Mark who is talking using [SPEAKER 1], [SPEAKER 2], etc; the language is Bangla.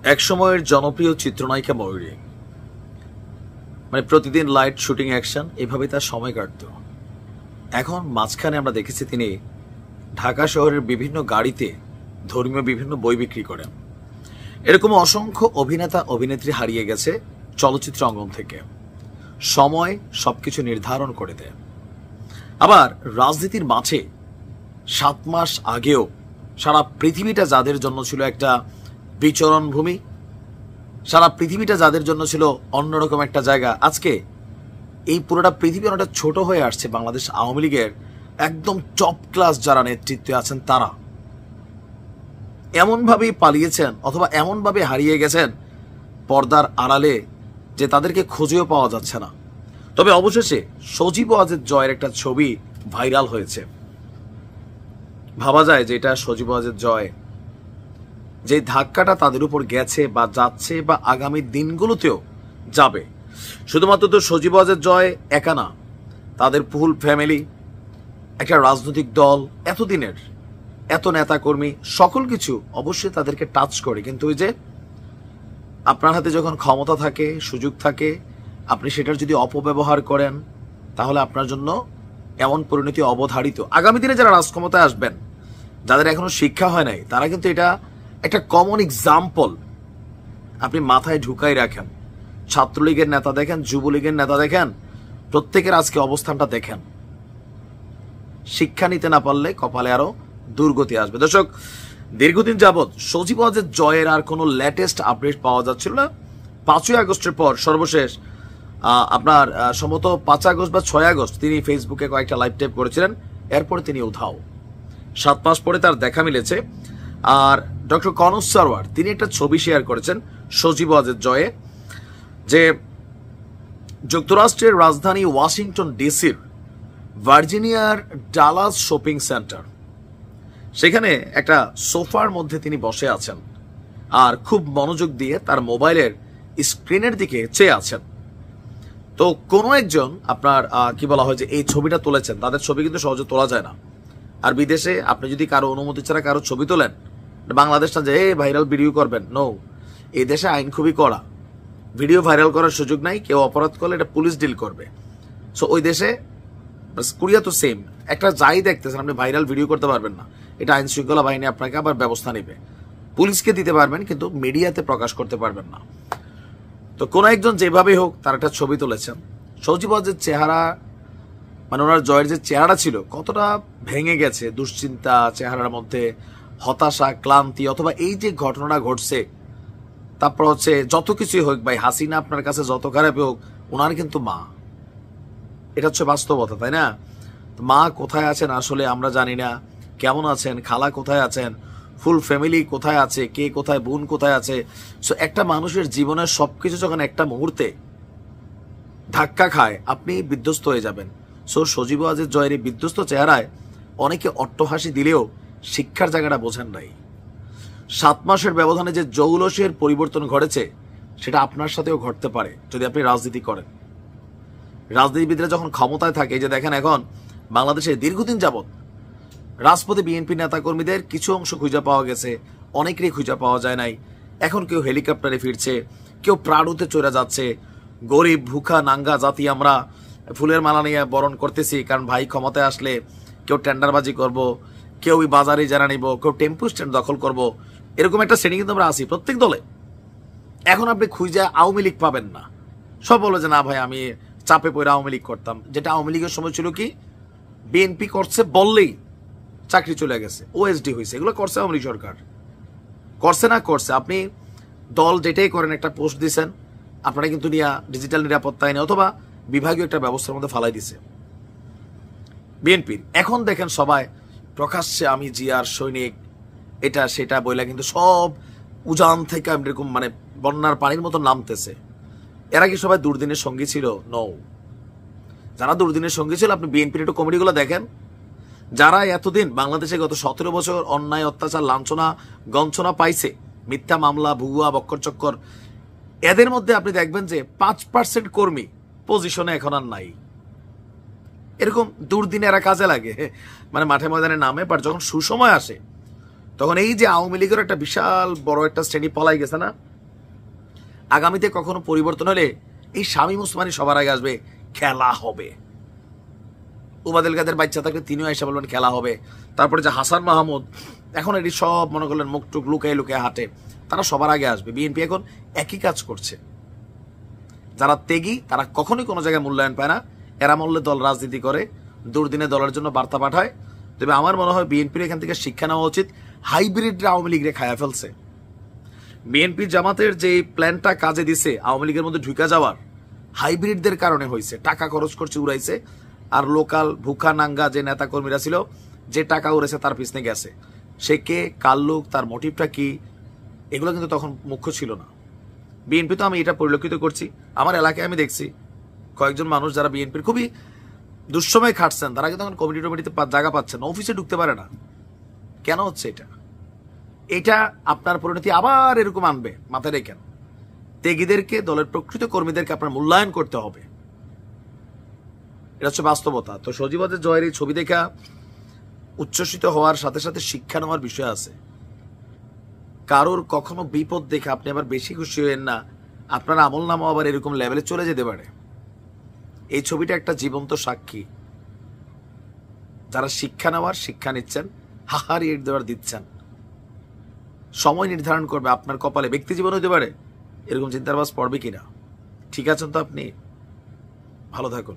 [SPEAKER 1] এক সময়ের জনপ্রিয় চিত্রনায়িকা ময়ূরী, মানে প্রতিদিন লাইট, শুটিং, অ্যাকশন, এভাবে তার সময় কাটত। এখন মাঝখানে আমরা দেখেছি তিনি ঢাকা শহরের বিভিন্ন গাড়িতে ধর্মীয় বিভিন্ন বই বিক্রি করেন। এরকম অসংখ্য অভিনেতা অভিনেত্রী হারিয়ে গেছে চলচ্চিত্র অঙ্গন থেকে। সময় সবকিছু নির্ধারণ করে দেয়। আবার রাজনীতির মাঠে 7 মাস আগেও সারা পৃথিবীটা যাদের জন্য ছিল একটা বিচরণ ভূমি, সারা পৃথিবীটা যাদের জন্য ছিল অন্যরকম একটা জায়গা, আজকে এই পুরোটা পৃথিবী অনেকটা ছোট হয়ে আসছে বাংলাদেশ আওয়ামী লীগের একদম টপ ক্লাস যারা নেতৃত্বে আছেন তারা এমনভাবেই পালিয়েছেন অথবা এমনভাবে হারিয়ে গেছেন পর্দার আড়ালে যে তাদেরকে খুঁজেও পাওয়া যাচ্ছে না। তবে অবশেষে সজীব ওয়াজেদ জয়ের একটা ছবি ভাইরাল হয়েছে। ভাবা যায় যে এটা সজীব ওয়াজেদ জয়, যে ধাক্কাটা তাদের উপর গেছে বা যাচ্ছে বা আগামী দিনগুলোতেও যাবে, শুধুমাত্র তো সজীব ওয়াজেদ জয় একা না, তাদের ফুল ফ্যামিলি, একটা রাজনৈতিক দল, এতদিনের এত নেতাকর্মী, সকল কিছু অবশ্যই তাদেরকে টাচ করে। কিন্তু ওই যে আপনার হাতে যখন ক্ষমতা থাকে, সুযোগ থাকে, আপনি সেটার যদি অপব্যবহার করেন তাহলে আপনার জন্য এমন পরিণতি অবধারিত। আগামী দিনে যারা রাজক্ষমতায় আসবেন, যাদের এখনো শিক্ষা হয় নাই, তারা কিন্তু এটা একটা কমন এক্সাম্পল আপনি মাথায় ঢুকাই রাখেন। ছাত্রলীগের নেতা দেখেন, যুবলীগের নেতা দেখেন, প্রত্যেকের আজকে অবস্থানটা দেখেন। শিক্ষা নিতে না পারলে কপালে আরো দুর্গতি আসবে। দর্শক, দীর্ঘদিন যাবৎ সজীব ওয়াজেদ জয়ের আর কোনো লেটেস্ট আপডেট পাওয়া যাচ্ছিল না। 5ই আগস্টের পর সর্বশেষ আপনার সম্ভবত 5 আগস্ট বা 6 আগস্ট তিনি ফেসবুকে কয়েকটা লাইভ টেপ করেছিলেন। এরপরে তিনি উধাও। 7 মাস পরে তার দেখা মিলেছে। আর ডক্টর কনক সারওয়ার তিনি একটা ছবি শেয়ার করেছেন সজীব ওয়াজেদ জয়ে, যে যুক্তরাষ্ট্রের রাজধানী ওয়াশিংটন ডিসির ভার্জিনিয়ার ডালাস শপিং সেন্টার, সেখানে একটা সোফার মধ্যে তিনি বসে আছেন আর খুব মনোযোগ দিয়ে তার মোবাইলের স্ক্রিনের দিকে চেয়ে আছেন। তো কোনো একজন আপনার কি বলা হয় যে এই ছবিটা তুলেছেন, তাদের ছবি কিন্তু সহজে তোলা যায় না। আর বিদেশে আপনি যদি কারো অনুমতি ছাড়া কারো ছবি তোলেন, বাংলাদেশ না যে ভাইরাল ভিডিও করবেন, নো, এই দেশে আইন খুবই কড়া। ভিডিও ভাইরাল করার সুযোগ নাই, কেউ অপরাধ করলে এটা পুলিশ ডিল করবে। সো ওই দেশে কোরিয়া তো সেম, একটা যাই দেখতেছেন আপনি ভাইরাল ভিডিও করতে পারবেন না, এটা আইন শৃঙ্খলা বাহিনী আপনাকে আবার ব্যবস্থা নেবে। পুলিশকে দিতে পারবেন কিন্তু মিডিয়াতে প্রকাশ করতে পারবেন না। তো কোন একজন যেভাবে হোক তার একটা ছবি তুলেছেন। সজীব ওয়াজেদ চেহারা, মানে ওনার জয়ের যে চেহারা ছিল কতটা ভেঙে গেছে, দুশ্চিন্তা চেহারার মধ্যে, হতাশা, ক্লান্তি, অথবা এই যে ঘটনাটা ঘটছে, তারপর হচ্ছে যত কিছুই হোক ভাই, হাসিনা আপনার কাছে যত খারাপ হোক, ওনার কিন্তু মা, এটা হচ্ছে বাস্তবতা, তাই না? মা কোথায় আছেন আসলে আমরা জানি না, কেমন আছেন, খালা কোথায় আছেন, ফুল ফ্যামিলি কোথায় আছে, কে কোথায়, বোন কোথায় আছে। সো একটা মানুষের জীবনের সবকিছু যখন একটা মুহূর্তে ধাক্কা খায়, আপনি বিধ্বস্ত হয়ে যাবেন। সো সজীব ওয়াজেদ জয়ের এই বিধ্বস্ত চেহারায় অনেকে অট্টহাসি দিলেও শিক্ষার জায়গাটা বোঝেন নাই। 7 মাসের ব্যবধানে যে জৌলসের পরিবর্তন ঘটেছে, সেটা আপনার সাথেও ঘটতে পারে যদি আপনি রাজনীতি করেন। রাজনীতিবিদরা যখন ক্ষমতায় থাকে, যে দেখেন এখন বাংলাদেশে দীর্ঘদিন যাবৎ রাজপথে বিএনপি নেতাকর্মীদের কিছু অংশ খুঁজে পাওয়া গেছে, অনেকেরই খুঁজে পাওয়া যায় নাই। এখন কেউ হেলিকপ্টারে ফিরছে, কেউ প্রাণুতে চলে যাচ্ছে। গরিব, ভুখা, নাঙ্গা জাতি আমরা ফুলের মালা নিয়ে বরণ করতেছি, কারণ ভাই ক্ষমতায় আসলে কেউ টেন্ডারবাজি করব, কেউ ওই বাজারে জানা নিব, কেউ টেম্পু স্ট্যান্ড দখল করব, এরকম একটা শ্রেণী কিন্তু আমরা আছি প্রত্যেক দলে। এখন আপনি খুঁজে আওয়ামী লীগ পাবেন না। সব বলে যে না ভাই আমি চাপে পড়ে আওয়ামী লীগ করতাম, যেটা আওয়ামী লীগের সময় ছিল কি বিএনপি করছে বললেই চাকরি চলে গেছে, ওএসডি হয়েছে, এগুলো করছে আওয়ামী লীগ সরকার, করছে না করছে। আপনি দল যেটাই করেন, একটা পোস্ট দিচ্ছেন, আপনারা কিন্তু ডিজিটাল নিরাপত্তা আইনে অথবা বিভাগীয় একটা ব্যবস্থার মধ্যে ফালাই দিছে বিএনপির। এখন দেখেন সবাই প্রকাশ্যে আমি জিয়ার সৈনিক, এটা সেটা বইলা কিন্তু সব উজান থেকে এরকম মানে বন্যার পানির মতো নামতেছে। এরা কি সবাই দুর্দিনের সঙ্গী ছিল? নও। যারা দুর্দিনের সঙ্গী ছিল, আপনি বিএনপির একটু কমেডিগুলো দেখেন, যারা এতদিন বাংলাদেশে গত 17 বছর অন্যায়, অত্যাচার, লাঞ্ছনা, গঞ্ছনা পাইছে, মিথ্যা মামলা, ভুয়া, বক্কর চক্কর, এদের মধ্যে আপনি দেখবেন যে 5% কর্মী পজিশনে এখন আর নাই। এরকম দুর্দিনে এরা কাজে লাগে, মানে মাঠে ময়দানে নামে, যখন সুসময় আসে তখন এই যে আওয়ামী লীগের একটা বিশাল বড় একটা শ্রেণী পলাই গেছে না, আগামীতে কখনো পরিবর্তন হলে এই শামীম ওসমানী সবার আগে আসবে, খেলা হবে। উবাদুল কাদের বাচ্চা থাকলে তিনিও এসে বলবেন খেলা হবে। তারপরে যে হাসান মাহমুদ, এখন এটি সব মনে করলেন মুখ টুক লুকায় লুকায় হাঁটে, তারা সবার আগে আসবে। বিএনপি এখন একই কাজ করছে। যারা ত্যাগী তারা কখনোই কোনো জায়গায় মূল্যায়ন পায় না। এরা মূল্যে দল রাজনীতি করে, দুর্দিনে দলের জন্য বার্তা পাঠায়। তবে আমার মনে হয় বিএনপির এখান থেকে শিক্ষা নেওয়া উচিত। হাইব্রিডরা আওয়ামী লীগরে খায়া ফেলছে। বিএনপি জামাতের যে প্ল্যানটা কাজে দিছে আওয়ামী লীগের মধ্যে ঢুকে যাওয়ার, হাইব্রিডদের কারণে হয়েছে। টাকা খরচ করছে, উড়াইছে। আর লোকাল ভুখা নাঙ্গা যে নেতা কর্মীরা ছিল, যে টাকা উড়েছে তার পিছনে গেছে। সে কে, কার লোক, তার মোটিভটা কি, এগুলো কিন্তু তখন মুখ্য ছিল না। বিএনপি তো আমি এটা পরিলক্ষিত করছি, আমার এলাকায় আমি দেখছি কয়েকজন মানুষ যারা বিএনপির খুবই দুঃসময় খাটছেন, তারা কিন্তু এখন কমিটি টমিটিতে জায়গা পাচ্ছেন না, অফিসে ঢুকতে পারে না। কেন হচ্ছে এটা? এটা আপনার পরিণতি আবার এরকম আনবে, মাথায় রেখেন। ত্যাগীদেরকে, দলের প্রকৃত কর্মীদেরকে আপনার মূল্যায়ন করতে হবে। এটা হচ্ছে বাস্তবতা। তো সজীবদের জয়ের এই ছবি দেখা উচ্ছ্বসিত হওয়ার সাথে সাথে শিক্ষা নেওয়ার বিষয় আছে। কারোর কখনো বিপদ দেখে আপনি আবার বেশি খুশি হয়েন না, আপনার আমল নামা আবার এরকম লেভেলে চলে যেতে পারে। এই ছবিটা একটা জীবন্ত সাক্ষী। যারা শিক্ষা নেওয়ার শিক্ষা নিচ্ছেন, হাহারি এর দেওয়ার দিচ্ছেন, সময় নির্ধারণ করবে আপনার কপালে ব্যক্তি জীবন হতে পারে এরকম চিন্তার বাস পড়বে কিনা। ঠিক আছেন তো আপনি? ভালো থাকুন।